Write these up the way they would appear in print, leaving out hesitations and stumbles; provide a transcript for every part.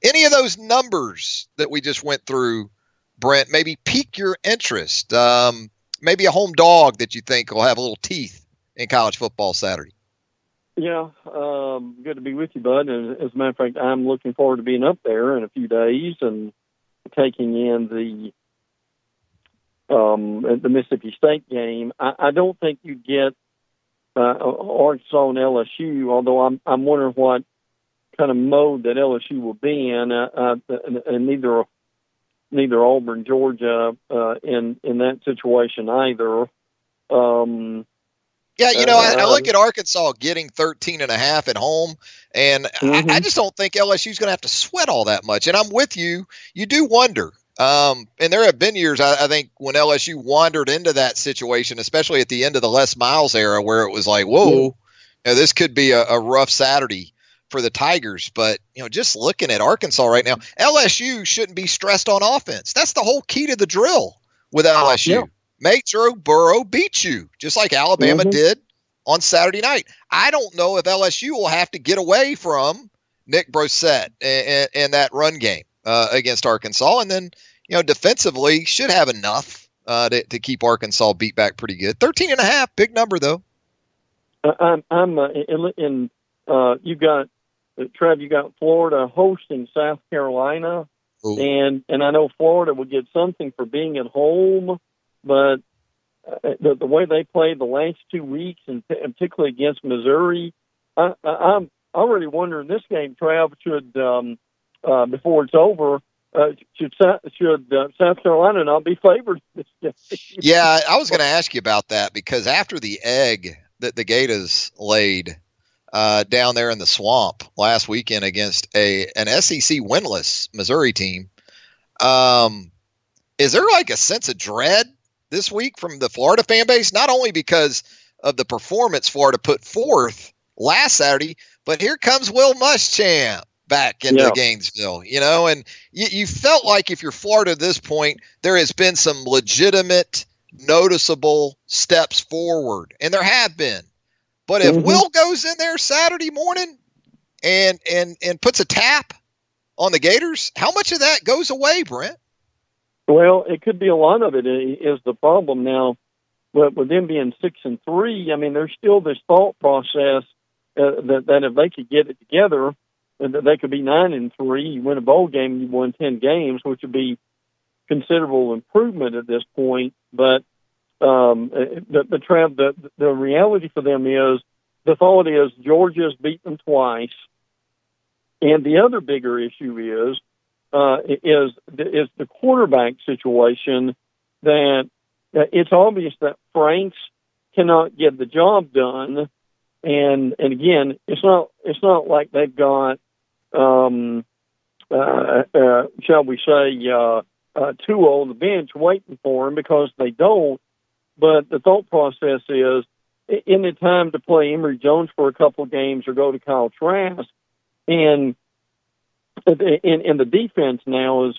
Any of those numbers that we just went through, Brent, maybe pique your interest? Maybe a home dog that you think will have a little teeth in college football Saturday. Yeah, good to be with you, bud. And as a matter of fact, I'm looking forward to being up there in a few days and taking in the Mississippi State game. I don't think you get Arkansas and LSU, although I'm wondering what kind of mode that LSU will be in, and neither Auburn, Georgia, in that situation either. Yeah, I look at Arkansas getting 13.5 at home, and I just don't think LSU's going to have to sweat all that much. And I'm with you. You do wonder. And there have been years, I think, when LSU wandered into that situation, especially at the end of the Les Miles era, where it was like, whoa, this could be a rough Saturday for the Tigers. But, just looking at Arkansas right now, LSU shouldn't be stressed on offense. That's the whole key to the drill with LSU. Yeah. Make Joe Burrow beat you, just like Alabama did on Saturday night. I don't know if LSU will have to get away from Nick Brossette and that run game against Arkansas. And then, defensively should have enough to keep Arkansas beat back pretty good. 13.5, big number, though. You got, Trev, you got Florida hosting South Carolina. Ooh. And I know Florida would get something for being at home. But the way they played the last 2 weeks, and particularly against Missouri, I'm already wondering this game, Trav, should before it's over, should South Carolina not be favored this game? Yeah, I was going to ask you about that, because after the egg that the Gators laid down there in the swamp last weekend against an SEC winless Missouri team, is there like a sense of dread this week from the Florida fan base, not only because of the performance Florida put forth last Saturday, but here comes Will Muschamp back into Gainesville, and you felt like if you're Florida at this point, there has been some legitimate, noticeable steps forward, and there have been. But if Will goes in there Saturday morning and puts a tap on the Gators, how much of that goes away, Brent? Well, it could be a lot of it is the problem now. But with them being 6-3, I mean, there's still this thought process that if they could get it together, that they could be 9-3. You win a bowl game, you won 10 games, which would be considerable improvement at this point. But the reality for them is the thought is Georgia's beat them twice, and the other bigger issue is the quarterback situation. That it's obvious that Franks cannot get the job done, and again, it's not like they've got shall we say two on the bench waiting for him, because they don't. But the thought process is, in the time to play Emory Jones for a couple of games or go to Kyle Trask, and the defense now is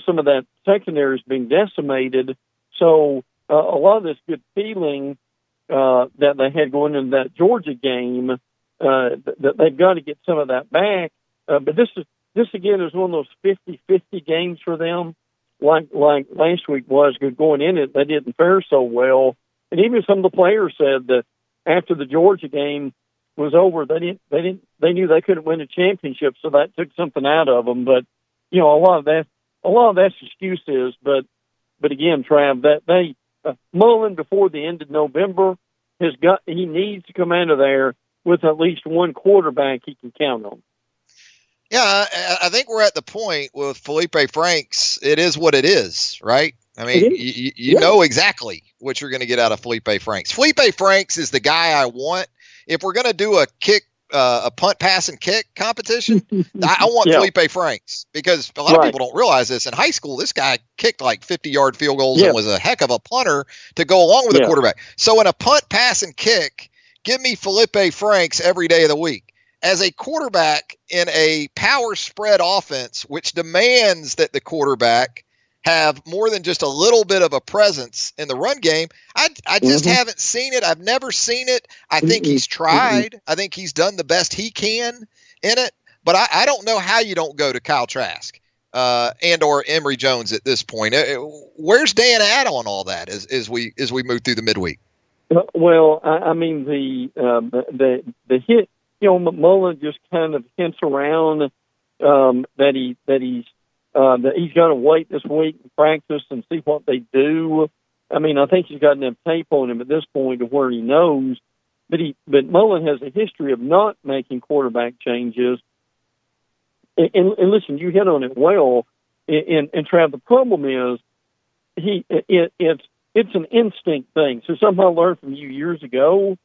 some of that secondary is being decimated. So a lot of this good feeling that they had going into that Georgia game, that they've got to get some of that back. But this again is one of those 50-50 games for them, like last week was. Going in it, they didn't fare so well, and even some of the players said that after the Georgia game was over, they knew they couldn't win a championship, so that took something out of them. But a lot of that's excuses. But again, Trav, that they Mullen before the end of November he needs to come out of there with at least one quarterback he can count on. Yeah, I think we're at the point with Felipe Franks. It is what it is, right? I mean, you know exactly what you're going to get out of Felipe Franks. Felipe Franks is the guy I want. If we're going to do a punt, pass, and kick competition, I want Felipe Franks, because a lot of people don't realize this. In high school, this guy kicked like 50-yard field goals and was a heck of a punter to go along with a quarterback. So in a punt, pass, and kick, give me Felipe Franks every day of the week. As a quarterback in a power spread offense, which demands that the quarterback have more than just a little bit of a presence in the run game, I just haven't seen it. I've never seen it. I think he's tried. I think he's done the best he can in it. but I don't know how you don't go to Kyle Trask and or Emory Jones at this point. Where's Dan at on all that as we move through the midweek? Well, I mean the hit. Mullen just kind of hints around that he's going to wait this week and practice and see what they do. I mean, I think he's got enough tape on him at this point to where he knows. But Mullen has a history of not making quarterback changes. And listen, you hit on it well. And Trav, the problem is it's an instinct thing. So something I learned from you years ago.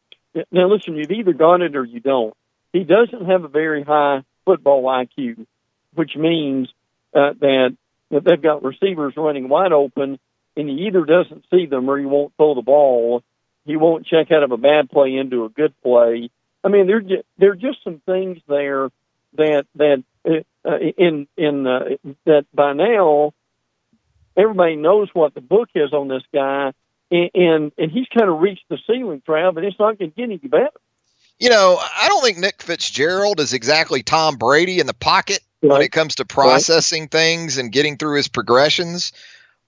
Now, listen, you've either got it or you don't. He doesn't have a very high football IQ, which means that they've got receivers running wide open, and he either doesn't see them or he won't throw the ball. He won't check out of a bad play into a good play. I mean, there are just some things there that by now everybody knows what the book is on this guy, and he's kind of reached the ceiling, Trav, and it's not going to get any better. I don't think Nick Fitzgerald is exactly Tom Brady in the pocket when it comes to processing things and getting through his progressions.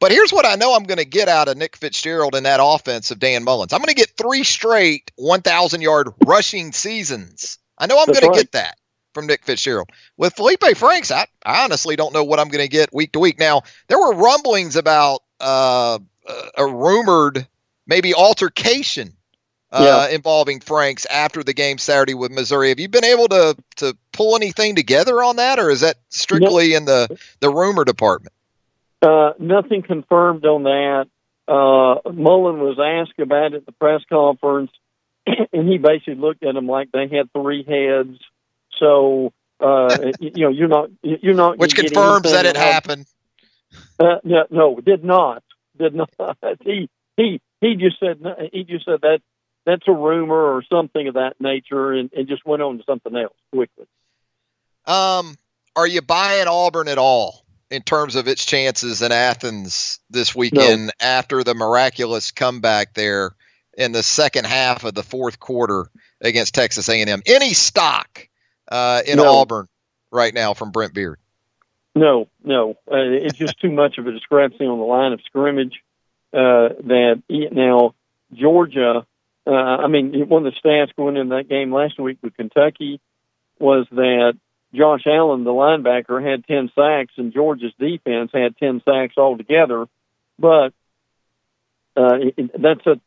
But here's what I know I'm going to get out of Nick Fitzgerald in that offense of Dan Mullins. I'm going to get 3 straight 1,000-yard rushing seasons. I know I'm going to get that from Nick Fitzgerald. With Felipe Franks, I honestly don't know what I'm going to get week to week. Now, there were rumblings about a rumored maybe altercation involving Franks after the game Saturday with Missouri. Have you been able to pull anything together on that, or is that strictly in the rumor department? Nothing confirmed on that. Mullen was asked about it at the press conference, and he basically looked at them like they had 3 heads. So you're not. Which confirms that it happened. No, did not. He just said that that's a rumor or something of that nature, and just went on to something else quickly. Are you buying Auburn at all in terms of its chances in Athens this weekend after the miraculous comeback there in the second half of the fourth quarter against Texas A&M? Any stock in Auburn right now from Brent Beaird? No. It's just too much of a discrepancy on the line of scrimmage. That now Georgia. One of the stats going in that game last week with Kentucky was that Josh Allen, the linebacker, had 10 sacks, and Georgia's defense had 10 sacks altogether. But that's a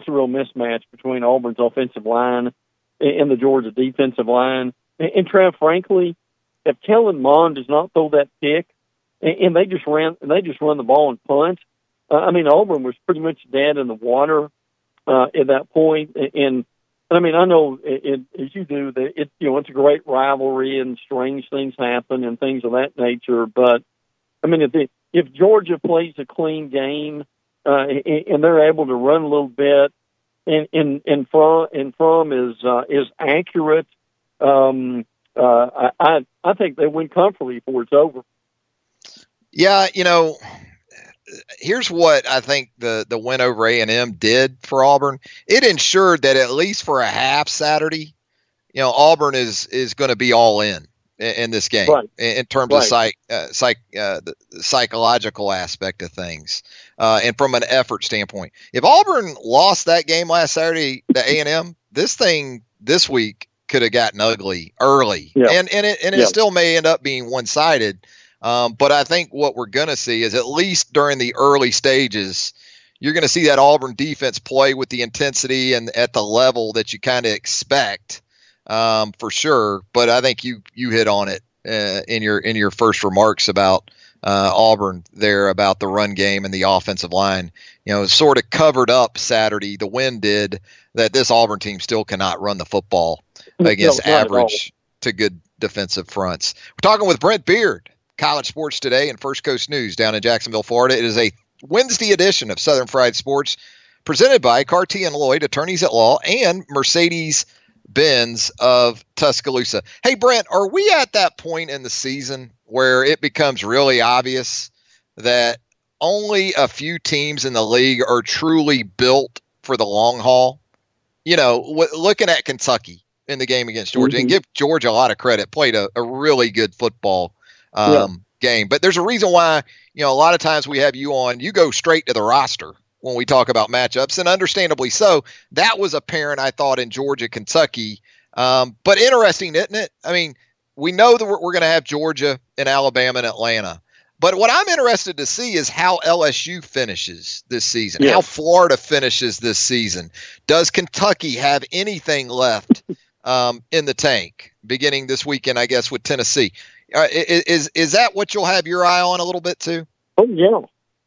real mismatch between Auburn's offensive line and the Georgia defensive line. And Trav, frankly, if Kellen Mond does not throw that pick, and they just run the ball and punt, Auburn was pretty much dead in the water at that point. And I know as you do that it's a great rivalry and strange things happen and things of that nature. But if Georgia plays a clean game and they're able to run a little bit and from is accurate, I think they win comfortably before it's over. Yeah, here's what I think the win over A&M did for Auburn. It ensured that at least for a half Saturday, Auburn is going to be all in this game in terms of the psychological aspect of things and from an effort standpoint. If Auburn lost that game last Saturday to A&M, this week could have gotten ugly early, and it still may end up being one-sided. But I think what we're going to see is at least during the early stages, you're going to see that Auburn defense play with the intensity and at the level that you kind of expect, for sure. But I think you hit on it in your first remarks about Auburn there, about the run game and the offensive line. Sort of covered up Saturday. The wind did that. This Auburn team still cannot run the football against average to good defensive fronts. We're talking with Brent Beaird, College Sports Today and First Coast News down in Jacksonville, Florida. It is a Wednesday edition of Southern Fried Sports presented by Cartier & Lloyd, attorneys at law, and Mercedes-Benz of Tuscaloosa. Hey, Brent, are we at that point in the season where it becomes really obvious that only a few teams in the league are truly built for the long haul? Looking at Kentucky in the game against Georgia, and give Georgia a lot of credit. Played a really good football game. But there's a reason why, a lot of times we have you on, you go straight to the roster when we talk about matchups, and understandably so. That was apparent, I thought, in Georgia-Kentucky. But interesting, isn't it? I mean, we know that we're going to have Georgia and Alabama and Atlanta. But what I'm interested to see is how LSU finishes this season, how Florida finishes this season. Does Kentucky have anything left in the tank beginning this weekend, I guess, with Tennessee? Is that what you'll have your eye on a little bit too? Oh, yeah.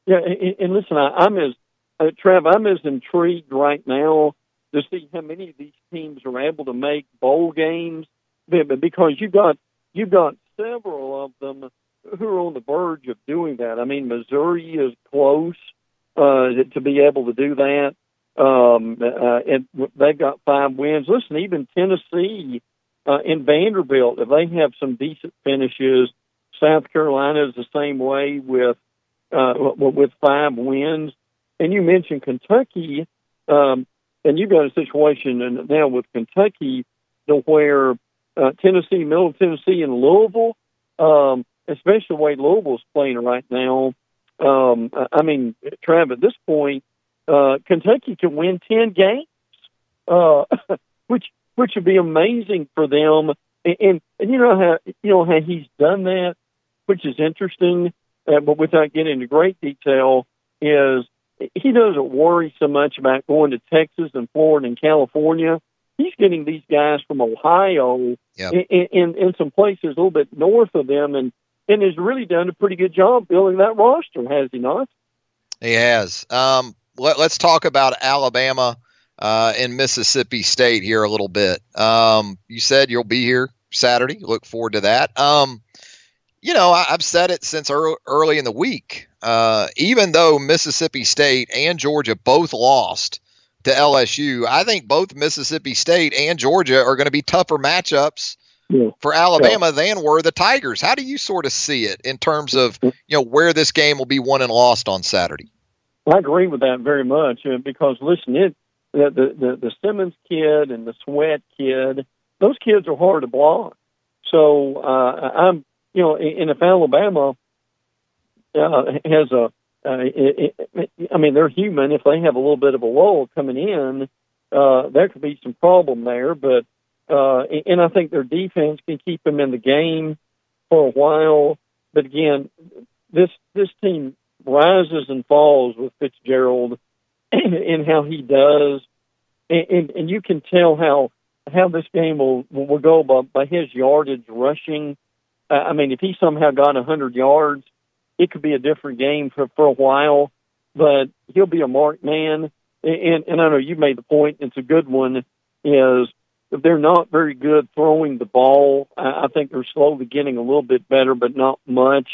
Yeah, and listen, I'm as intrigued right now to see how many of these teams are able to make bowl games, because you've got several of them who are on the verge of doing that. I mean, Missouri is close to be able to do that. And they've got 5 wins. Listen, even Tennessee and Vanderbilt, if they have some decent finishes, South Carolina is the same way with 5 wins. And you mentioned Kentucky, and you've got a situation now with Kentucky to where Tennessee, Middle Tennessee, and Louisville, especially the way Louisville's playing right now. I mean, Trav, at this point, Kentucky can win 10 games, which would be amazing for them. And you know how he's done that, which is interesting, but without getting into great detail, is he doesn't worry so much about going to Texas and Florida and California. He's getting these guys from Ohio in some places a little bit north of them, and has really done a pretty good job building that roster, has he not? He has. Let's talk about Alabama and Mississippi State here a little bit. You said you'll be here Saturday. Look forward to that. I've said it since early in the week. Even though Mississippi State and Georgia both lost to LSU, I think both Mississippi State and Georgia are going to be tougher matchups for Alabama than were the Tigers. How do you sort of see it in terms of where this game will be won and lost on Saturday? I agree with that very much, because listen, the Simmons kid and the Sweat kid, those kids are hard to block. So and if Alabama has they're human. If they have a little bit of a lull coming in, there could be some problem there. But and I think their defense can keep them in the game for a while. But again, this team rises and falls with Fitzgerald and how he does, and you can tell how this game will go by his yardage rushing. If he somehow got 100 yards, it could be a different game for a while, but he'll be a marked man. And I know you made the point, it's a good one, is they're not very good throwing the ball. I think they're slowly getting a little bit better, but not much.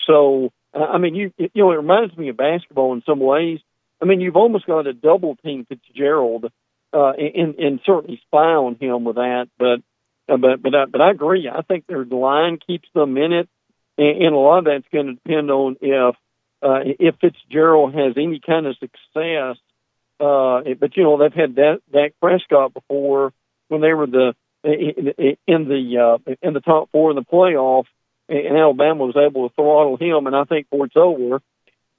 So, it reminds me of basketball in some ways. You've almost got a double team Fitzgerald, and certainly spy on him with that. But I agree. I think their line keeps them in it, and a lot of that's going to depend on if Fitzgerald has any kind of success. But they've had Dak Prescott before when they were in the top 4 in the playoff, and Alabama was able to throttle him. And I think before it's over,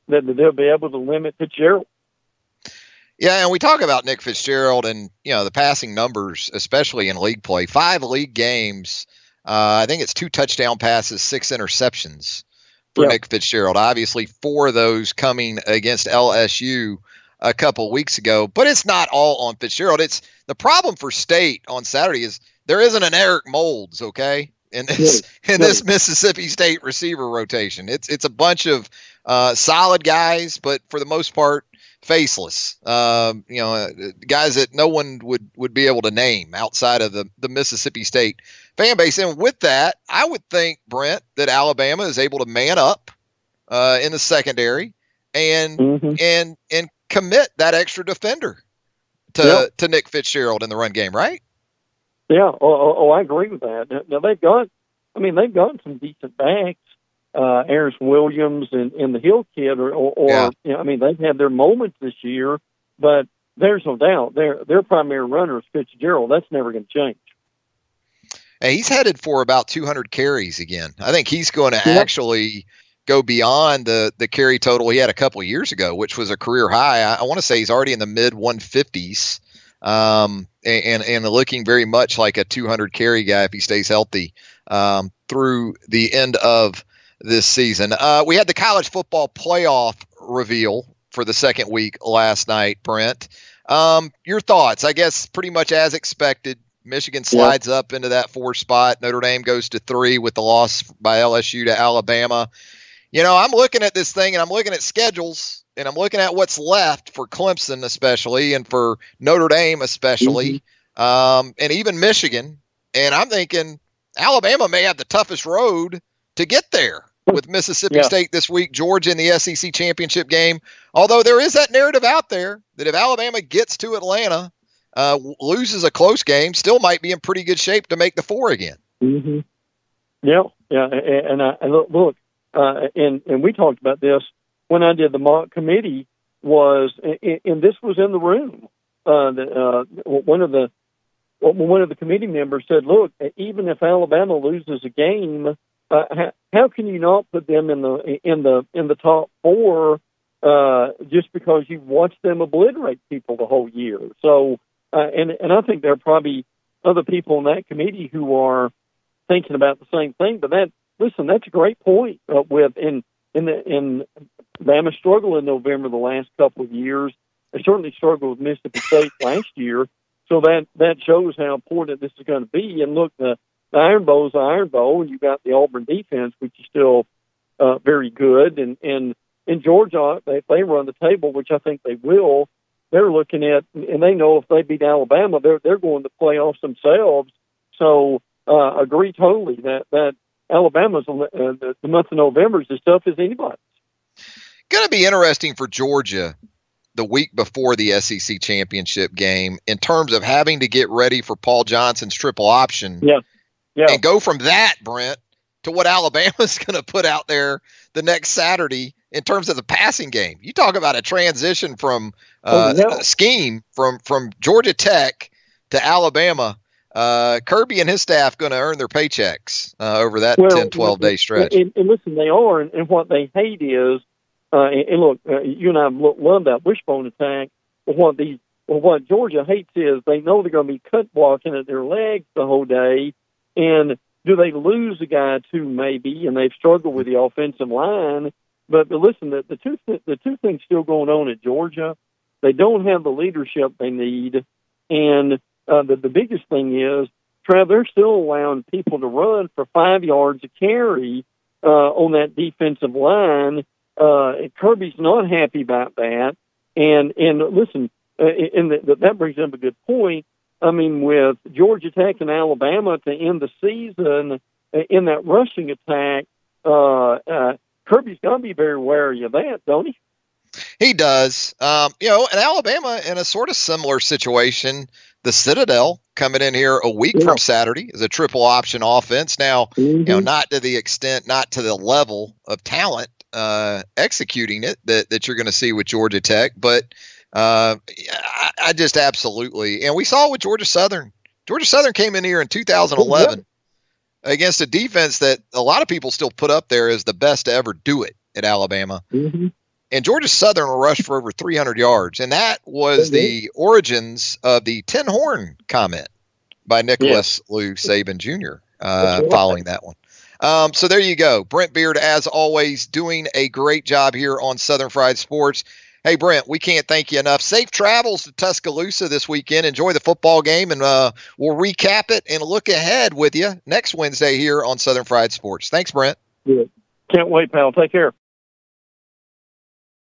that they'll be able to limit Fitzgerald. Yeah, and we talk about Nick Fitzgerald and, the passing numbers, especially in league play. 5 league games, I think it's 2 touchdown passes, 6 interceptions for Nick Fitzgerald. Obviously, 4 of those coming against LSU a couple weeks ago. But it's not all on Fitzgerald. It's the problem for State on Saturday is there isn't an Eric Moulds, okay, in this Mississippi State receiver rotation. It's a bunch of solid guys, but for the most part, faceless, guys that no one would be able to name outside of the Mississippi State fan base. And with that, I would think, Brent, that Alabama is able to man up in the secondary and commit that extra defender to Nick Fitzgerald in the run game, right? Yeah. Oh, I agree with that. Now they've got some decent backs. Harris Williams and the Hill kid, they've had their moments this year, but there's no doubt their primary runner is Fitzgerald. That's never going to change. And he's headed for about 200 carries again. I think he's going to actually go beyond the carry total he had a couple of years ago, which was a career high. I want to say he's already in the mid 150s, and looking very much like a 200 carry guy if he stays healthy through the end of this season. We had the college football playoff reveal for the second week last night, Brent. Your thoughts? I guess pretty much as expected. Michigan slides up into that 4 spot. Notre Dame goes to 3 with the loss by LSU to Alabama. You know, I'm looking at this thing and I'm looking at schedules and I'm looking at what's left for Clemson especially and for Notre Dame especially, and even Michigan. And I'm thinking Alabama may have the toughest road to get there with Mississippi State this week, Georgia in the SEC championship game. Although there is that narrative out there that if Alabama gets to Atlanta, loses a close game, still might be in pretty good shape to make the 4 again. Yeah. And look, and we talked about this when I did the mock committee. And this was in the room. One of the committee members said, "Look, even if Alabama loses a game, how can you not put them in the top 4 just because you watched them obliterate people the whole year?" So. And I think there are probably other people in that committee who are thinking about the same thing. But that's a great point. In Bama struggled in November the last couple of years. They certainly struggled with Mississippi State last year. So that shows how important this is going to be. And look, the Iron Bowl is the Iron Bowl, and you got the Auburn defense, which is still very good. And in Georgia, if they run the table, which I think they will. They're looking at, and they know if they beat Alabama, they're going to playoffs themselves. So agree totally that Alabama's the month of November is as tough as anybody's. Going to be interesting for Georgia the week before the SEC championship game in terms of having to get ready for Paul Johnson's triple option. Yeah. And go from that, Brent, to what Alabama's going to put out there the next Saturday in terms of the passing game. You talk about a transition from scheme from Georgia Tech to Alabama. Kirby and his staff going to earn their paychecks over that 10, 12-day stretch. And listen, they are, and what they hate is, and look, you and I love that wishbone attack, but what Georgia hates is they know they're going to be cut blocking at their legs the whole day, and do they lose a guy or two maybe, and they've struggled with the offensive line. But listen, the two things still going on at Georgia. They don't have the leadership they need, and the biggest thing is, Trav, they're still allowing people to run for 5 yards a carry on that defensive line. Kirby's not happy about that, and listen, that brings up a good point. I mean, with Georgia Tech and Alabama to end the season in that rushing attack, Kirby's got to be very wary of that, don't he? He does. And Alabama in a sort of similar situation. The Citadel coming in here a week from Saturday is a triple option offense. Now, not to the extent, not to the level of talent executing it that you're going to see with Georgia Tech, but I just absolutely, and we saw it with Georgia Southern. Georgia Southern came in here in 2011 against a defense that a lot of people still put up there as the best to ever do it at Alabama. And Georgia Southern rushed for over 300 yards, and that was the origins of the Tin Horn comment by Nicholas Lou Saban Jr. Following that one. So there you go. Brent Beaird, as always, doing a great job here on Southern Fried Sports. Hey, Brent, we can't thank you enough. Safe travels to Tuscaloosa this weekend. Enjoy the football game, and we'll recap it and look ahead with you next Wednesday here on Southern Fried Sports. Thanks, Brent. Good. Can't wait, pal. Take care.